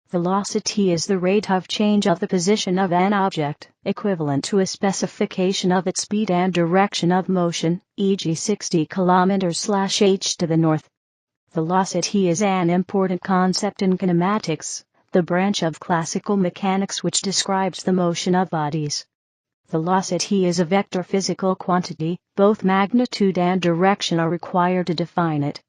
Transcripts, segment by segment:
Velocity is the rate of change of the position of an object, equivalent to a specification of its speed and direction of motion, e.g. 60 km/h to the north. Velocity is an important concept in kinematics, the branch of classical mechanics which describes the motion of bodies. Velocity is a vector physical quantity, both magnitude and direction are required to define it.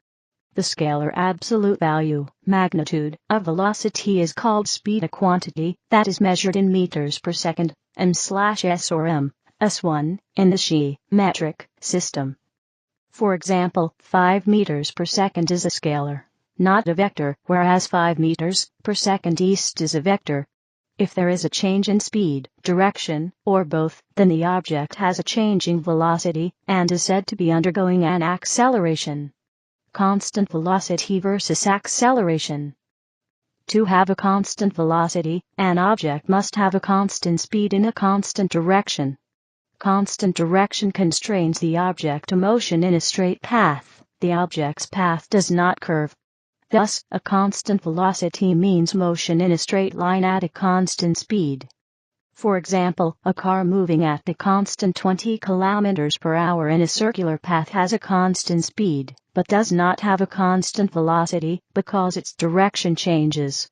The scalar absolute value, magnitude, of velocity is called speed, a quantity that is measured in meters per second, m/s or m, s1, in the Xi metric system. For example, 5 meters per second is a scalar, not a vector, whereas 5 meters per second east is a vector. If there is a change in speed, direction, or both, then the object has a changing velocity and is said to be undergoing an acceleration. Constant velocity versus acceleration. To have a constant velocity, an object must have a constant speed in a constant direction. Constant direction constrains the object to motion in a straight path. The object's path does not curve. Thus, a constant velocity means motion in a straight line at a constant speed. For example, a car moving at the constant 20 km/h in a circular path has a constant speed, but does not have a constant velocity because its direction changes.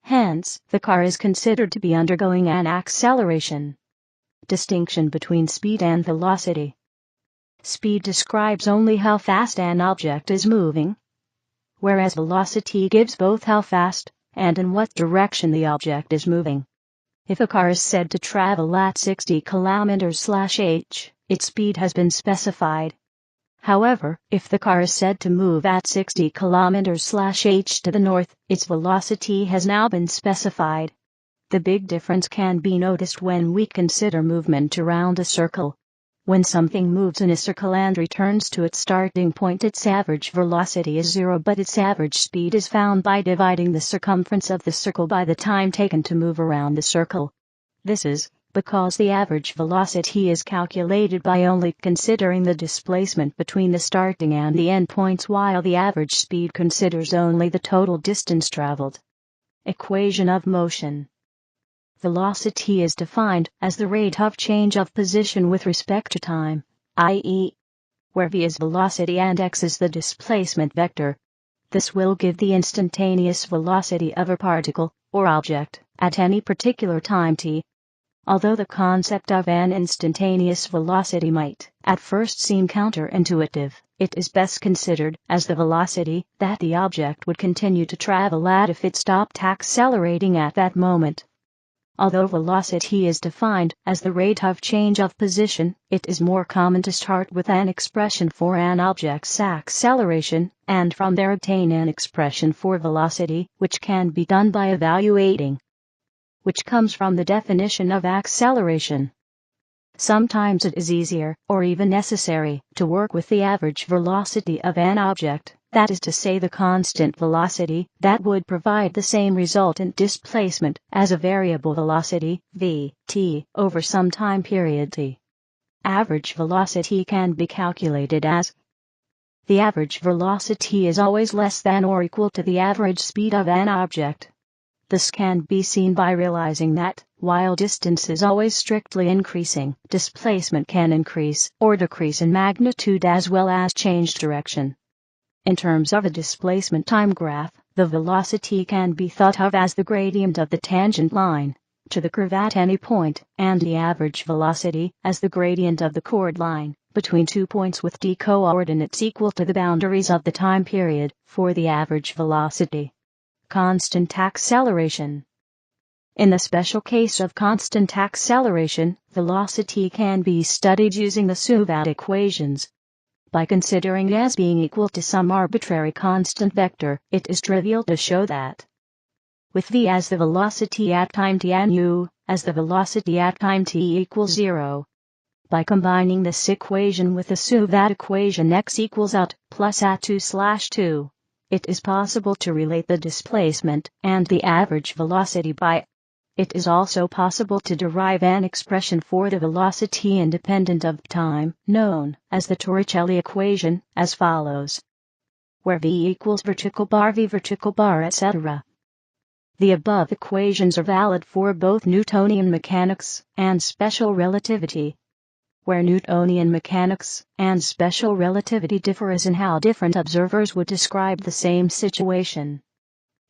Hence, the car is considered to be undergoing an acceleration. Distinction between speed and velocity. Speed describes only how fast an object is moving, whereas velocity gives both how fast and in what direction the object is moving. If a car is said to travel at 60 km/h, its speed has been specified. However, if the car is said to move at 60 km/h to the north, its velocity has now been specified. The big difference can be noticed when we consider movement around a circle. When something moves in a circle and returns to its starting point, its average velocity is 0, but its average speed is found by dividing the circumference of the circle by the time taken to move around the circle. This is because the average velocity is calculated by only considering the displacement between the starting and the end points, while the average speed considers only the total distance traveled. Equation of motion. Velocity is defined as the rate of change of position with respect to time, i.e., where v is velocity and x is the displacement vector. This will give the instantaneous velocity of a particle, or object, at any particular time t. Although the concept of an instantaneous velocity might, at first, seem counterintuitive, it is best considered as the velocity that the object would continue to travel at if it stopped accelerating at that moment. Although velocity is defined as the rate of change of position, it is more common to start with an expression for an object's acceleration, and from there obtain an expression for velocity, which can be done by evaluating, which comes from the definition of acceleration. Sometimes it is easier, or even necessary, to work with the average velocity of an object, that is to say the constant velocity that would provide the same resultant displacement as a variable velocity, v, t, over some time period t. Average velocity can be calculated as the average velocity is always less than or equal to the average speed of an object. This can be seen by realizing that, while distance is always strictly increasing, displacement can increase or decrease in magnitude as well as change direction. In terms of a displacement time graph, the velocity can be thought of as the gradient of the tangent line to the curve at any point, and the average velocity as the gradient of the chord line between 2 points with d coordinates equal to the boundaries of the time period for the average velocity. Constant acceleration. In the special case of constant acceleration, velocity can be studied using the Suvat equations. By considering it as being equal to some arbitrary constant vector, it is trivial to show that with v as the velocity at time t and u as the velocity at time t equals 0. By combining this equation with the Suvat equation x equals at plus at2/2, it is possible to relate the displacement and the average velocity by. It is also possible to derive an expression for the velocity independent of time, known as the Torricelli equation, as follows, where v equals vertical bar v vertical bar etc. The above equations are valid for both Newtonian mechanics and special relativity. Where Newtonian mechanics and special relativity differ is in how different observers would describe the same situation.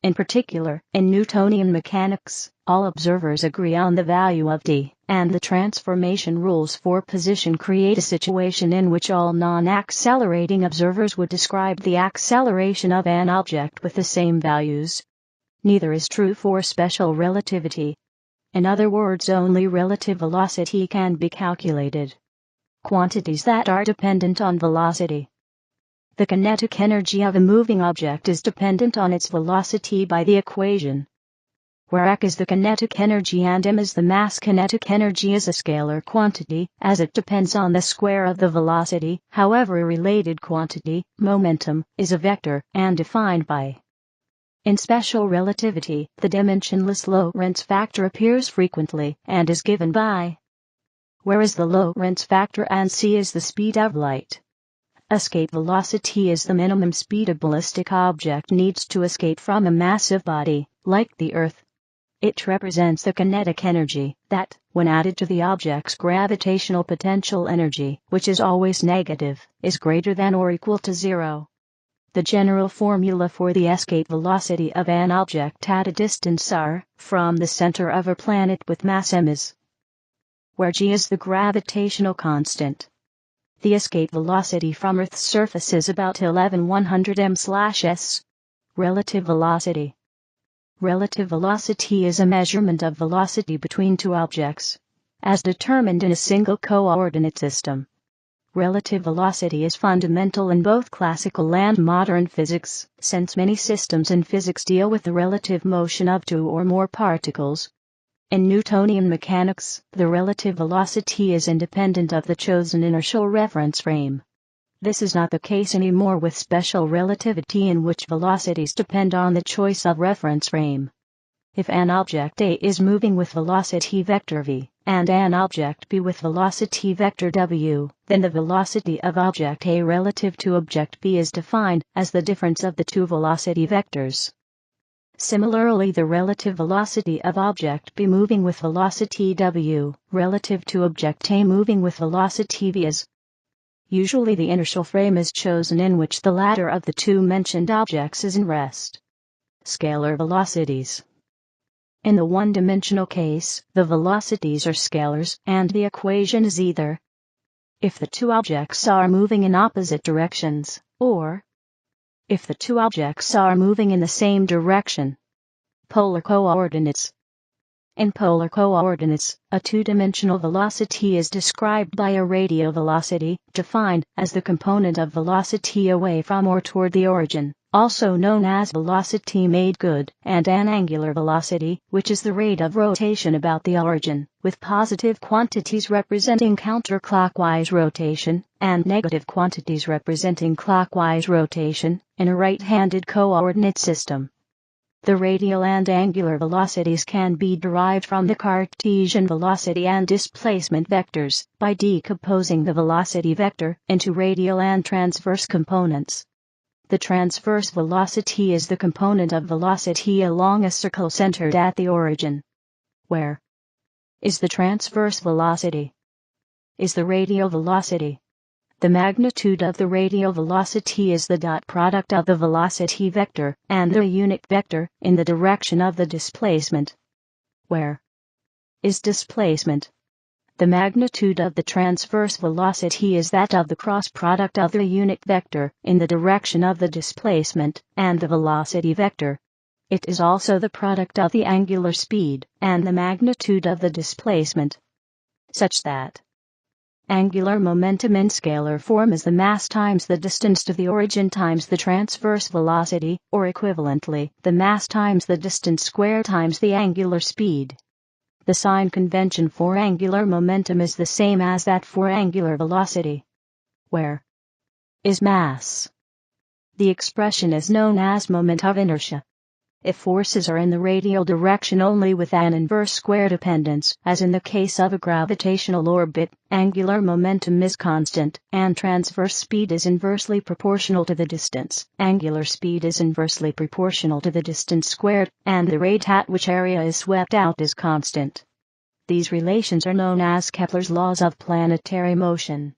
In particular, in Newtonian mechanics, all observers agree on the value of d, and the transformation rules for position create a situation in which all non-accelerating observers would describe the acceleration of an object with the same values. Neither is true for special relativity. In other words, only relative velocity can be calculated. Quantities that are dependent on velocity. The kinetic energy of a moving object is dependent on its velocity by the equation, where F is the kinetic energy and m is the mass. Kinetic energy is a scalar quantity, as it depends on the square of the velocity. However, a related quantity, momentum, is a vector, and defined by. In special relativity, the dimensionless Lorentz factor appears frequently, and is given by, whereas the Lorentz factor and c is the speed of light. Escape velocity is the minimum speed a ballistic object needs to escape from a massive body, like the Earth. It represents the kinetic energy that, when added to the object's gravitational potential energy, which is always negative, is greater than or equal to 0. The general formula for the escape velocity of an object at a distance r from the center of a planet with mass m is, where g is the gravitational constant. The escape velocity from Earth's surface is about 1100 m/s. Relative velocity. Relative velocity is a measurement of velocity between two objects, as determined in a single coordinate system. Relative velocity is fundamental in both classical and modern physics, since many systems in physics deal with the relative motion of two or more particles. In Newtonian mechanics, the relative velocity is independent of the chosen inertial reference frame. This is not the case anymore with special relativity, in which velocities depend on the choice of reference frame. If an object A is moving with velocity vector v, and an object B with velocity vector w, then the velocity of object A relative to object B is defined as the difference of the two velocity vectors. Similarly, the relative velocity of object B moving with velocity w, relative to object A moving with velocity v is. Usually the inertial frame is chosen in which the latter of the two mentioned objects is in rest. Scalar velocities. In the one-dimensional case, the velocities are scalars, and the equation is either if the two objects are moving in opposite directions, or if the two objects are moving in the same direction. Polar coordinates. In polar coordinates, a two-dimensional velocity is described by a radial velocity, defined as the component of velocity away from or toward the origin, also known as velocity made good, and an angular velocity, which is the rate of rotation about the origin, with positive quantities representing counterclockwise rotation, and negative quantities representing clockwise rotation, in a right-handed coordinate system. The radial and angular velocities can be derived from the Cartesian velocity and displacement vectors by decomposing the velocity vector into radial and transverse components. The transverse velocity is the component of velocity along a circle centered at the origin. Where is the transverse velocity? Is the radial velocity. The magnitude of the radial velocity is the dot product of the velocity vector and the unit vector in the direction of the displacement. Where is displacement? The magnitude of the transverse velocity is that of the cross product of the unit vector in the direction of the displacement and the velocity vector. It is also the product of the angular speed and the magnitude of the displacement, such that angular momentum in scalar form is the mass times the distance to the origin times the transverse velocity, or equivalently, the mass times the distance squared times the angular speed. The sign convention for angular momentum is the same as that for angular velocity. Where is mass? The expression is known as moment of inertia. If forces are in the radial direction only with an inverse square dependence, as in the case of a gravitational orbit, angular momentum is constant, and transverse speed is inversely proportional to the distance. Angular speed is inversely proportional to the distance squared, and the rate at which area is swept out is constant. These relations are known as Kepler's laws of planetary motion.